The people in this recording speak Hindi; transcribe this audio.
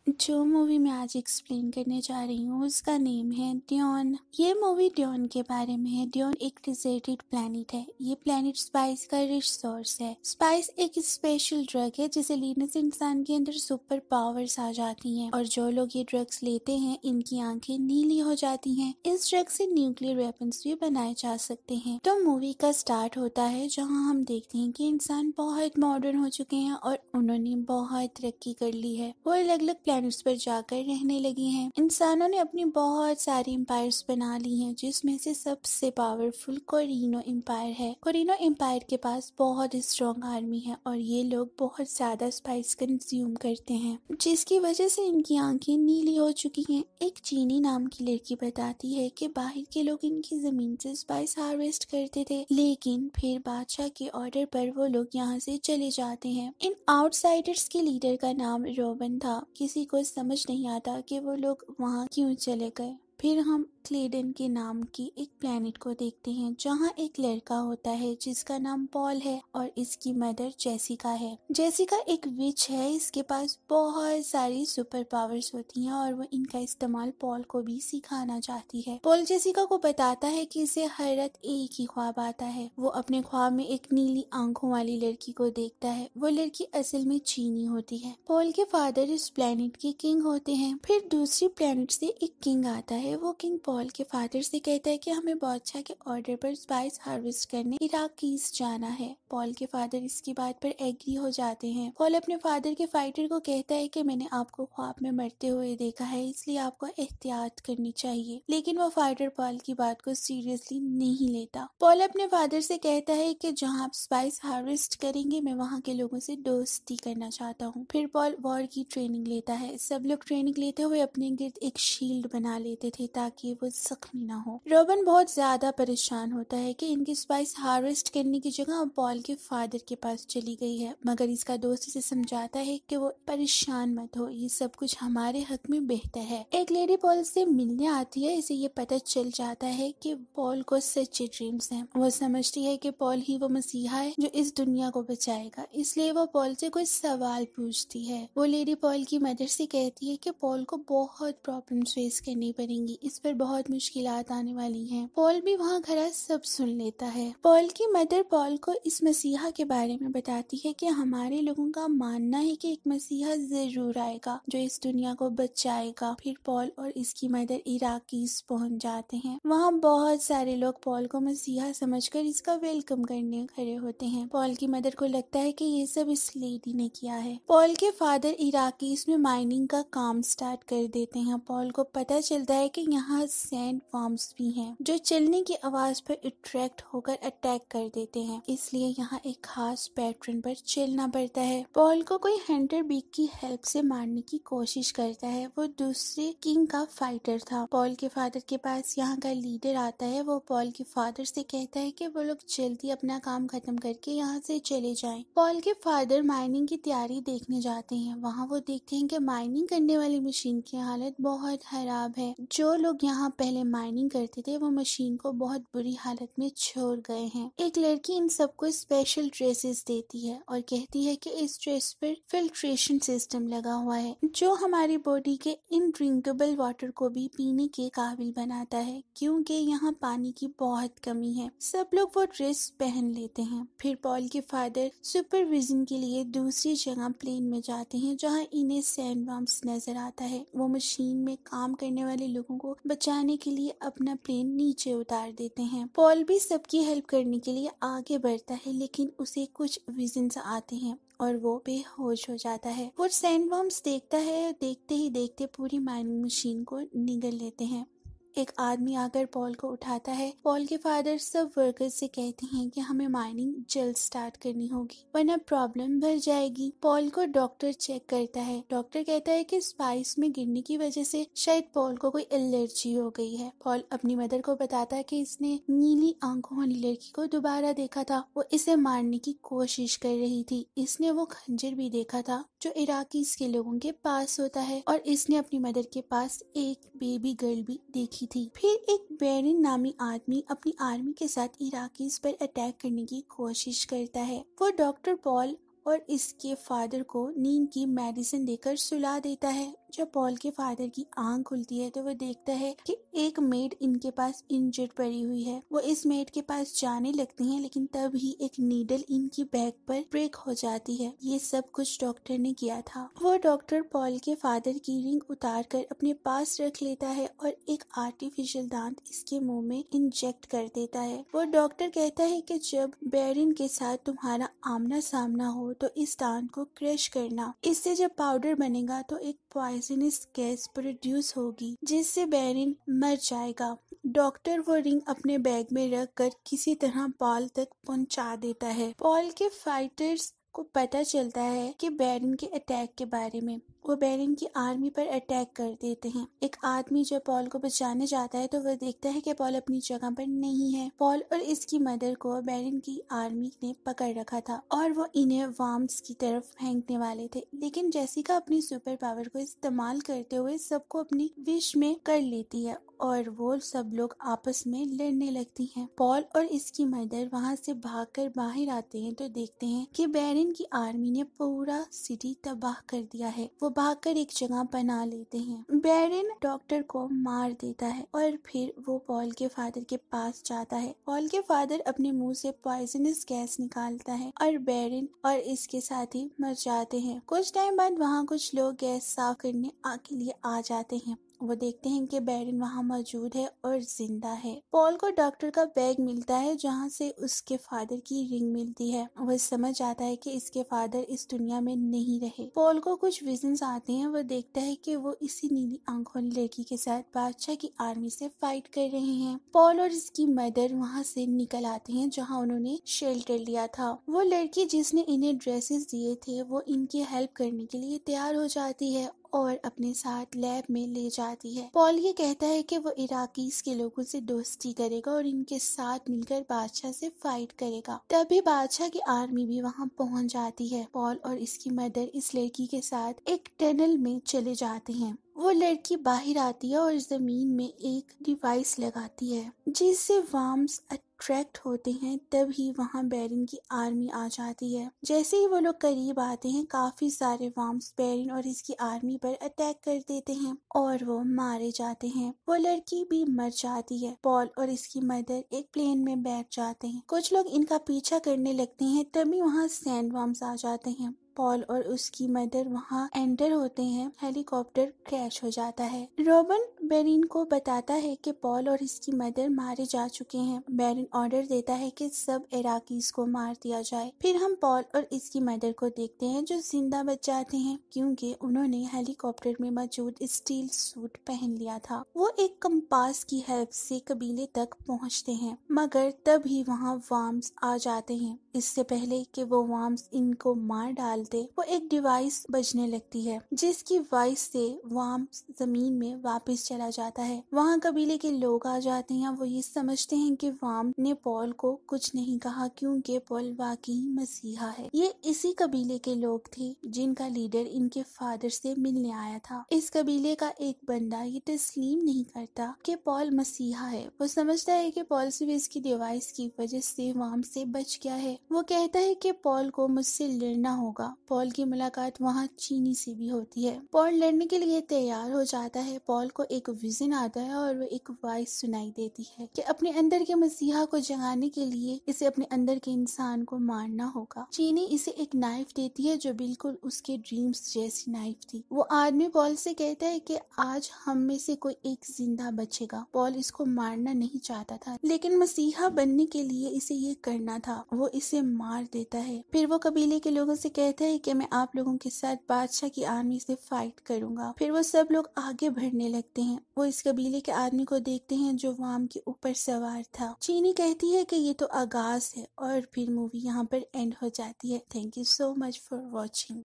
जो मूवी मैं आज एक्सप्लेन करने जा रही हूँ उसका नेम है ड्यून। ये मूवी ड्यून के बारे में है। ड्यून एक डिजर्टेड प्लेनेट है। ये प्लेनेट स्पाइस का रिच सोर्स है। स्पाइस एक स्पेशल ड्रग है जिसे लेने से इंसान के अंदर सुपर पावर्स आ जाती हैं और जो लोग ये ड्रग्स लेते हैं इनकी आंखें नीली हो जाती हैं। इस ड्रग से न्यूक्लियर वेपन्स भी बनाए जा सकते हैं। तो मूवी का स्टार्ट होता है जहाँ हम देखते हैं कि इंसान बहुत मॉडर्न हो चुके हैं और उन्होंने बहुत तरक्की कर ली है। वो अलग अलग प्लैनेट्स पर जाकर रहने लगी हैं। इंसानों ने अपनी बहुत सारी एम्पायर्स बना ली हैं जिसमें से सबसे पावरफुल कोरिनो एम्पायर है। कोरिनो एम्पायर के पास बहुत स्ट्रॉन्ग आर्मी है और ये लोग बहुत ज्यादा स्पाइस कंज्यूम करते हैं जिसकी वजह से इनकी आंखें नीली हो चुकी हैं। एक चीनी नाम की लड़की बताती है कि बाहर के लोग इनकी जमीन से स्पाइस हार्वेस्ट करते थे लेकिन फिर बादशाह के ऑर्डर पर वो लोग यहाँ से चले जाते हैं। इन आउटसाइडर्स के लीडर का नाम रोबन था। किसी को समझ नहीं आता कि वो लोग वहाँ क्यों चले गए। फिर हम क्लेडन के नाम की एक प्लेनेट को देखते हैं जहाँ एक लड़का होता है जिसका नाम पॉल है और इसकी मदर जेसिका है। जेसिका एक विच है। इसके पास बहुत सारी सुपर पावर्स होती हैं और वो इनका इस्तेमाल पॉल को भी सिखाना चाहती है। पॉल जेसिका को बताता है कि इसे हर रात एक ही ख्वाब आता है। वो अपने ख्वाब में एक नीली आंखों वाली लड़की को देखता है। वो लड़की असल में चीनी होती है। पॉल के फादर इस प्लेनेट के किंग होते हैं। फिर दूसरी प्लेनेट से एक किंग आता है। वो किंग पॉल के फादर से कहता है कि हमें बादशाह के ऑर्डर पर स्पाइस हार्वेस्ट करने इराकीज जाना है। पॉल के फादर इसकी बात पर एग्री हो जाते हैं। पॉल अपने फादर के फाइटर को कहता है कि मैंने आपको ख्वाब में मरते हुए देखा है इसलिए आपको एहतियात करनी चाहिए, लेकिन वो फाइटर पॉल की बात को सीरियसली नहीं लेता। पॉल अपने फादर से कहता है कि जहाँ आप स्पाइस हार्वेस्ट करेंगे मैं वहाँ के लोगों से दोस्ती करना चाहता हूँ। फिर पॉल वॉर की ट्रेनिंग लेता है। सब लोग ट्रेनिंग लेते हुए अपने गिर्द एक शील्ड बना लेते थे ताकि वो जख्मी ना हो। रोबन बहुत ज्यादा परेशान होता है कि इनकी स्पाइस हार्वेस्ट करने की जगह पॉल के फादर के पास चली गई है, मगर इसका दोस्त इसे समझाता है कि वो परेशान मत हो, ये सब कुछ हमारे हक में बेहतर है। एक लेडी पॉल से मिलने आती है। इसे ये पता चल जाता है कि पॉल को सच्चे ड्रीम्स हैं। वो समझती है कि पॉल ही वो मसीहा है जो इस दुनिया को बचाएगा, इसलिए वो पॉल से कुछ सवाल पूछती है। वो लेडी पॉल की मदर से कहती है कि पॉल को बहुत प्रॉब्लम्स फेस करनी पड़ेंगी, इस पर बहुत मुश्किलात आने वाली हैं। पॉल भी वहाँ खड़ा सब सुन लेता है। पॉल की मदर पॉल को इस मसीहा के बारे में बताती है कि हमारे लोगों का मानना है कि एक मसीहा जरूर आएगा जो इस दुनिया को बचाएगा। फिर पॉल और इसकी मदर इराकीज पहुंच जाते हैं। वहाँ बहुत सारे लोग पॉल को मसीहा समझकर इसका वेलकम करने खड़े होते हैं। पॉल की मदर को लगता है कि ये सब इस लेडी ने किया है। पॉल के फादर इराकीज में माइनिंग का काम स्टार्ट कर देते हैं। पॉल को पता चलता है कि यहाँ सैंड वर्म्स भी हैं जो चलने की आवाज पर अट्रैक्ट होकर अटैक कर देते हैं, इसलिए यहाँ एक खास पैटर्न पर चलना पड़ता है। पॉल को कोई हंटर बीक की हेल्प से मारने की कोशिश करता है। वो दूसरे किंग का फाइटर था। पॉल के फादर के पास यहाँ का लीडर आता है। वो पॉल के फादर से कहता है कि वो लोग जल्दी अपना काम खत्म करके यहाँ से चले जाएं। पॉल के फादर माइनिंग की तैयारी देखने जाते हैं। वहाँ वो देखते हैं कि माइनिंग करने वाली मशीन की हालत बहुत खराब है। जो लोग यहाँ पहले माइनिंग करते थे वो मशीन को बहुत बुरी हालत में छोड़ गए हैं। एक लड़की इन सबको स्पेशल ड्रेसेस देती है और कहती है कि इस ड्रेस पर फिल्ट्रेशन सिस्टम लगा हुआ है जो हमारी बॉडी के इनड्रिंकेबल वाटर को भी पीने के काबिल बनाता है क्योंकि यहाँ पानी की बहुत कमी है। सब लोग वो ड्रेस पहन लेते हैं। फिर पॉल के फादर सुपरविजन के लिए दूसरी जगह प्लेन में जाते हैं जहाँ इन्हें सैंडवर्म्स नजर आता है। वो मशीन में काम करने वाले लोगों को बचाने के लिए अपना प्लेन नीचे उतार देते हैं। पॉल भी सबकी हेल्प करने के लिए आगे बढ़ता है लेकिन उसे कुछ विजन्स आते हैं और वो बेहोश हो जाता है। वो सैंडवर्म्स देखता है, देखते ही देखते पूरी माइनिंग मशीन को निगल लेते हैं। एक आदमी आकर पॉल को उठाता है। पॉल के फादर सब वर्कर्स से कहते हैं कि हमें माइनिंग जल्द स्टार्ट करनी होगी वरना प्रॉब्लम बढ़ जाएगी। पॉल को डॉक्टर चेक करता है। डॉक्टर कहता है कि स्पाइस में गिरने की वजह से शायद पॉल को कोई एलर्जी हो गई है। पॉल अपनी मदर को बताता है कि इसने नीली आंखों वाली लड़की को दोबारा देखा था। वो इसे मारने की कोशिश कर रही थी। इसने वो खंजर भी देखा था जो इराकीज के लोगों के पास होता है और इसने अपनी मदर के पास एक बेबी गर्ल भी देखी थी। फिर एक बेरिन नामी आदमी अपनी आर्मी के साथ इराकीज पर अटैक करने की कोशिश करता है। वो डॉक्टर पॉल और इसके फादर को नींद की मेडिसिन देकर सुला देता है जब पॉल के फादर की आंख खुलती है तो वो देखता है कि एक मेड इनके पास इंजर्ड पड़ी हुई है। वो इस मेड के पास जाने लगती हैं, लेकिन तभी एक नीडल इनकी बैग पर ब्रेक हो जाती है। ये सब कुछ डॉक्टर ने किया था। वो डॉक्टर पॉल के फादर की रिंग उतार कर अपने पास रख लेता है और एक आर्टिफिशियल दांत इसके मुंह में इंजेक्ट कर देता है। वो डॉक्टर कहता है कि जब बैरिन के साथ तुम्हारा आमना सामना हो तो इस दांत को क्रश करना। इससे जब पाउडर बनेगा तो एक पॉइजनस गैस प्रोड्यूस होगी जिससे बैरिन मर जाएगा। डॉक्टर वो रिंग अपने बैग में रख कर किसी तरह पॉल तक पहुंचा देता है। पॉल के फाइटर्स को पता चलता है कि बैरिन के अटैक के बारे में। वो बैरिन की आर्मी पर अटैक कर देते हैं। एक आदमी जब पॉल को बचाने जाता है तो वह देखता है कि पॉल अपनी जगह पर नहीं है। पॉल और इसकी मदर को बैरिन की आर्मी ने पकड़ रखा था और वो इन्हें वार्म्स की तरफ फेंकने वाले थे, लेकिन जेसिका अपनी सुपर पावर को इस्तेमाल करते हुए सबको अपनी विश में कर लेती है और वो सब लोग आपस में लड़ने लगती हैं। पॉल और इसकी मदर वहाँ से भागकर बाहर आते हैं तो देखते हैं कि बैरिन की आर्मी ने पूरा सिटी तबाह कर दिया है। वो भागकर एक जगह बना लेते हैं। बैरिन डॉक्टर को मार देता है और फिर वो पॉल के फादर के पास जाता है। पॉल के फादर अपने मुंह से पॉइजनस गैस निकालता है और बैरिन और इसके साथी मर जाते हैं। कुछ टाइम बाद वहाँ कुछ लोग गैस साफ करने के लिए आ जाते हैं। वो देखते हैं कि बैरिन वहाँ मौजूद है और जिंदा है। पॉल को डॉक्टर का बैग मिलता है जहाँ से उसके फादर की रिंग मिलती है। वह समझ आता है कि इसके फादर इस दुनिया में नहीं रहे। पॉल को कुछ विजन्स आते हैं। वो देखता है कि वो इसी नीली आंखों वाली लड़की के साथ बादशाह की आर्मी से फाइट कर रहे हैं। पॉल और इसकी मदर वहाँ से निकल आते हैं जहाँ उन्होंने शेल्टर लिया था। वो लड़की जिसने इन्हें ड्रेसेस दिए थे वो इनकी हेल्प करने के लिए तैयार हो जाती है और अपने साथ लैब में ले जाती है। पॉल ये कहता है कि वो इराकीज के लोगों से दोस्ती करेगा और इनके साथ मिलकर बादशाह से फाइट करेगा। तभी बादशाह की आर्मी भी वहाँ पहुँच जाती है। पॉल और इसकी मदर इस लड़की के साथ एक टनल में चले जाते हैं। वो लड़की बाहर आती है और जमीन में एक डिवाइस लगाती है जिससे वार्म्स अट्रैक्ट होते हैं। तभी वहाँ बैरिन की आर्मी आ जाती है। जैसे ही वो लोग करीब आते हैं काफी सारे वार्म्स बैरिन और इसकी आर्मी पर अटैक कर देते हैं और वो मारे जाते हैं। वो लड़की भी मर जाती है। पॉल और इसकी मदर एक प्लेन में बैठ जाते हैं। कुछ लोग इनका पीछा करने लगते हैं, तभी वहाँ सैंड वार्म्स आ जाते हैं। पॉल और उसकी मदर वहाँ एंटर होते हैं। हेलीकॉप्टर क्रैश हो जाता है। रॉबिन बैरिन को बताता है कि पॉल और इसकी मदर मारे जा चुके हैं। बैरिन ऑर्डर देता है कि सब इराकीज को मार दिया जाए। फिर हम पॉल और इसकी मदर को देखते हैं जो जिंदा बच जाते हैं क्योंकि उन्होंने हेलीकॉप्टर में मौजूद स्टील सूट पहन लिया था। वो एक कंपास की हेल्प से कबीले तक पहुँचते हैं, मगर तभी वहाँ वार्म्स आ जाते हैं। इससे पहले कि वो वार्म्स इनको मार डालते, वो एक डिवाइस बजने लगती है जिसकी वॉइस से वार्म्स जमीन में वापस चला जाता है। वहाँ कबीले के लोग आ जाते हैं। वो ये समझते हैं कि वार्म ने पॉल को कुछ नहीं कहा क्योंकि पॉल वाकई मसीहा है। ये इसी कबीले के लोग थे जिनका लीडर इनके फादर से मिलने आया था। इस कबीले का एक बंदा ये तस्लीम नहीं करता कि पॉल मसीहा है। वो समझता है कि पॉल सिर्फ इसकी डिवाइस की वजह से वार्म से बच गया है। वो कहता है कि पॉल को मुझसे लड़ना होगा। पॉल की मुलाकात वहाँ चीनी से भी होती है। पॉल लड़ने के लिए तैयार हो जाता है। पॉल को एक विजन आता है और वो एक वॉइस सुनाई देती है कि अपने अंदर के मसीहा को जगाने के लिए इसे अपने अंदर के इंसान को मारना होगा। चीनी इसे एक नाइफ देती है जो बिल्कुल उसके ड्रीम्स जैसी नाइफ थी। वो आदमी पॉल से कहता है कि आज हम में से कोई एक जिंदा बचेगा। पॉल इसको मारना नहीं चाहता था, लेकिन मसीहा बनने के लिए इसे ये करना था। वो इसे मार देता है। फिर वो कबीले के लोगों से कहता है कि मैं आप लोगों के साथ बादशाह की आर्मी से फाइट करूंगा। फिर वो सब लोग आगे बढ़ने लगते हैं। वो इस कबीले के आदमी को देखते हैं जो वाम के ऊपर सवार था। चीनी कहती है कि ये तो आगाज है और फिर मूवी यहाँ पर एंड हो जाती है। Thank you so much for watching.